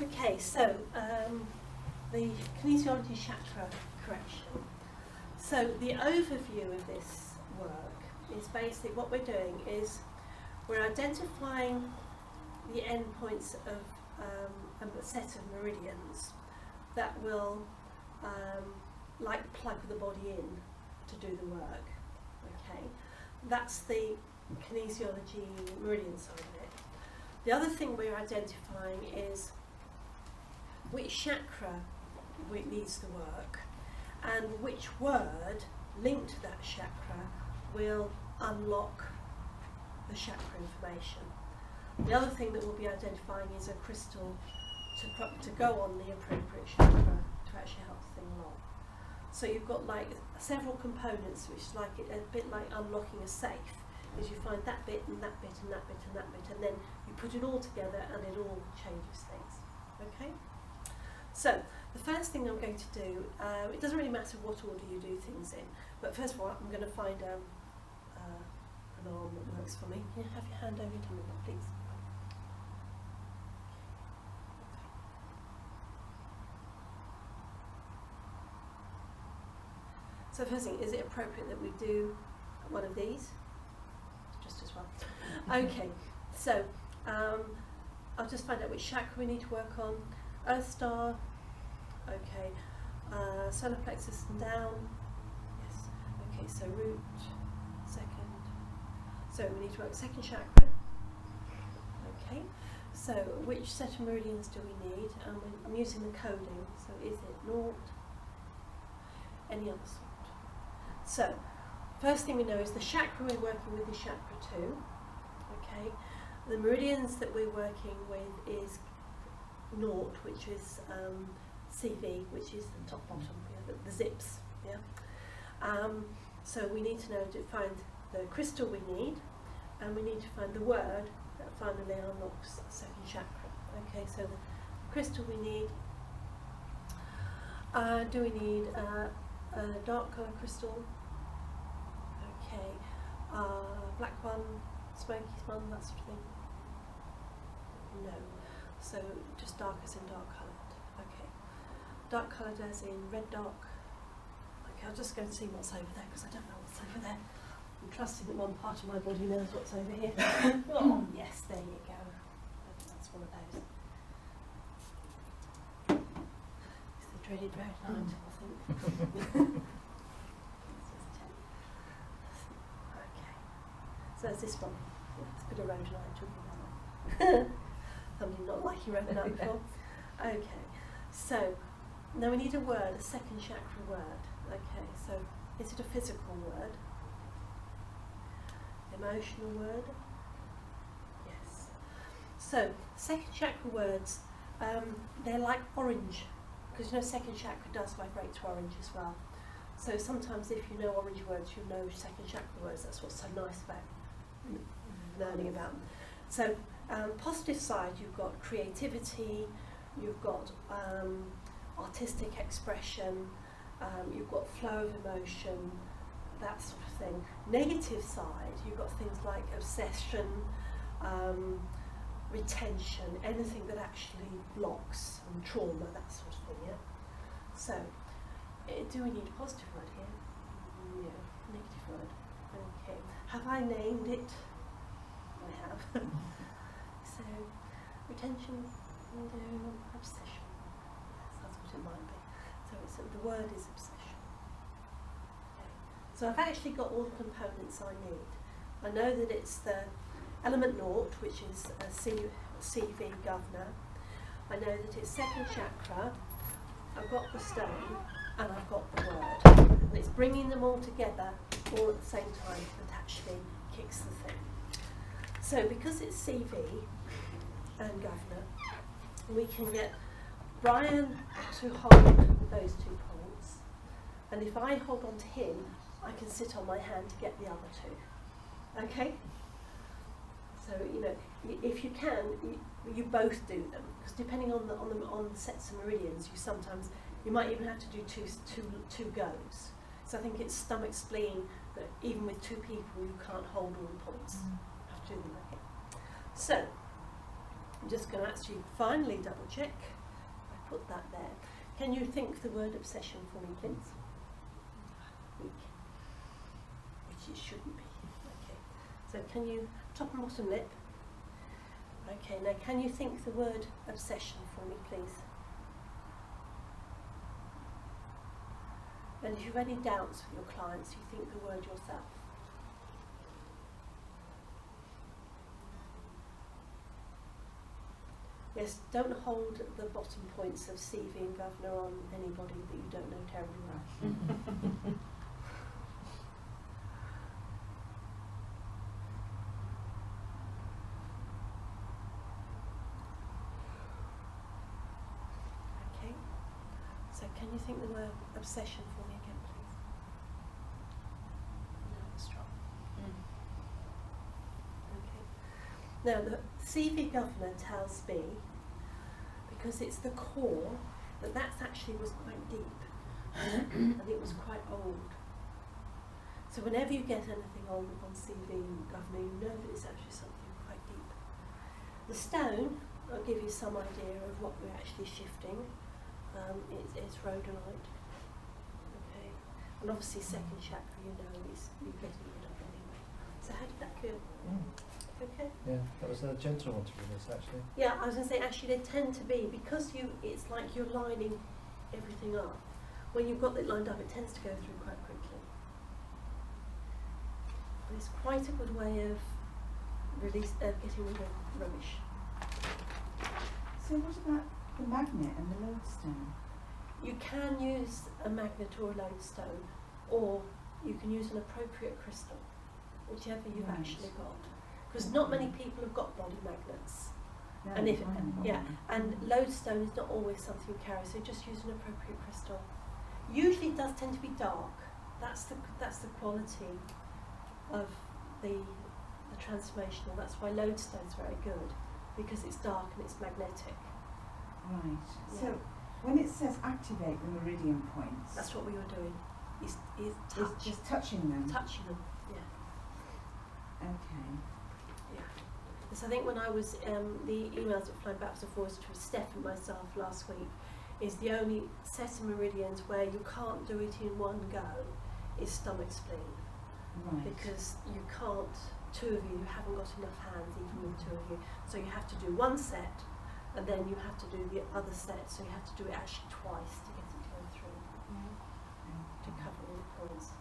Okay, so the Kinesiology-Chakra correction. So the overview of this work is basically what we're doing is we're identifying the endpoints of a set of meridians that will like plug the body in to do the work. Okay, that's the kinesiology meridian side of it. The other thing we're identifying is which chakra needs the work and which word linked to that chakra will unlock the chakra information. The other thing that we'll be identifying is a crystal to go on the appropriate chakra to actually help the thing along. So you've got like several components, which is like a bit like unlocking a safe, is you find that bit and that bit and that bit and that bit, and then you put it all together and it all changes things. Okay? So the first thing I'm going to do, it doesn't really matter what order you do things in, but first of all I'm going to find an arm that works for me. Can you have your hand over to me, please? So first thing, is it appropriate that we do one of these? Just as well. Okay, so I'll just find out which chakra we need to work on. Earth star, okay, solar plexus and down, yes, okay, so root, second, so we need to work second chakra, okay, so which set of meridians do we need? I'm using the coding, so is it naught, any other sort? So, first thing we know is the chakra we're working with is chakra 2, okay, the meridians that we're working with is naught, which is CV, which is the top bottom, yeah, the zips, yeah. So we need to know to find the crystal we need, and we need to find the word that finally unlocks the second chakra. Okay, so the crystal we need, do we need a dark colour crystal? Okay, black one, smoky one, that sort of thing? No. So just dark as in dark coloured. Okay. Dark coloured as in red dark. Okay, I'll just go and see what's over there because I don't know what's over there. I'm trusting that one part of my body knows what's over here. Oh, yes, there you go. That's one of those. It's the dreaded red light, I think. Okay. So there's this one. It's a bit of road light talking about that. Somebody not liking red light before. Okay. So now we need a word, a second chakra word. Okay, so is it a physical word? Emotional word? Yes. So second chakra words, they're like orange, because you know second chakra does vibrate to orange as well. So sometimes if you know orange words, you know second chakra words. That's what's so nice about learning about them. So positive side, you've got creativity, you've got artistic expression, you've got flow of emotion, that sort of thing. Negative side, you've got things like obsession, retention, anything that actually blocks, and trauma, that sort of thing, yeah? So, do we need a positive word here? No, negative word. Okay. Have I named it? I have. So, retention, no, obsession. Yes, that's what it might be. So the word is obsession. Okay. So I've actually got all the components I need. I know that it's the element naught, which is a CV governor. I know that it's second chakra. I've got the stone, and I've got the word. And it's bringing them all together, all at the same time, that actually kicks the thing. So because it's CV and governor, we can get Brian to hold those 2 points, and if I hold on to him, I can sit on my hand to get the other 2. Okay? So you know, if you can, you both do them, because depending on the sets of meridians, you might even have to do two goes. So I think it's stomach spleen that even with 2 people, you can't hold all the points. You have to do them. Okay. So I'm just going to actually finally double check. I put that there. Can you think the word obsession for me, please? Weak. Which it shouldn't be. Okay. So can you, top and bottom lip. Okay, now can you think the word obsession for me, please? And if you've any doubts with your clients, you think the word yourself. Yes, don't hold the bottom points of CV and governor on anybody that you don't know terribly well. Okay, so can you think the word obsession for me again, please? No, it's strong. Okay. Now, the CV governor tells me, because it's the core, that actually was quite deep and it was quite old. So whenever you get anything on CV and governor, you know that it's actually something quite deep. The stone, I'll give you some idea of what we're actually shifting. It's rhodonite. Okay. And obviously second chakra, you know, is you're getting rid of anyway. So how did that feel? Okay. Yeah, that was a gentle one to release, actually. Yeah, I was going to say, actually they tend to be, because it's like you're lining everything up. When you've got it lined up, it tends to go through quite quickly. But it's quite a good way of getting rid of rubbish. So what about the magnet and the lodestone? You can use a magnet or a lodestone, or you can use an appropriate crystal, whichever you've actually got. Because not many people have got body magnets. No, And and lodestone is not always something you carry, so just use an appropriate crystal. Usually it does tend to be dark. That's the quality of the transformational. That's why lodestone's very good, because it's dark and it's magnetic. Right. Yeah. So when it says activate the meridian points, That's what we were doing. Is it's touch. just touching them. Touching them. Yeah. Okay. Yeah. So I think when I was, the emails that were flying backwards and forwards to Steph and myself last week, is the only set of meridians where you can't do it in one go is stomach spleen. Right. Because you can't, two of you haven't got enough hands, even with two of you. So you have to do one set, and then you have to do the other set, so you have to do it actually twice to get it to go through, to cover all the points.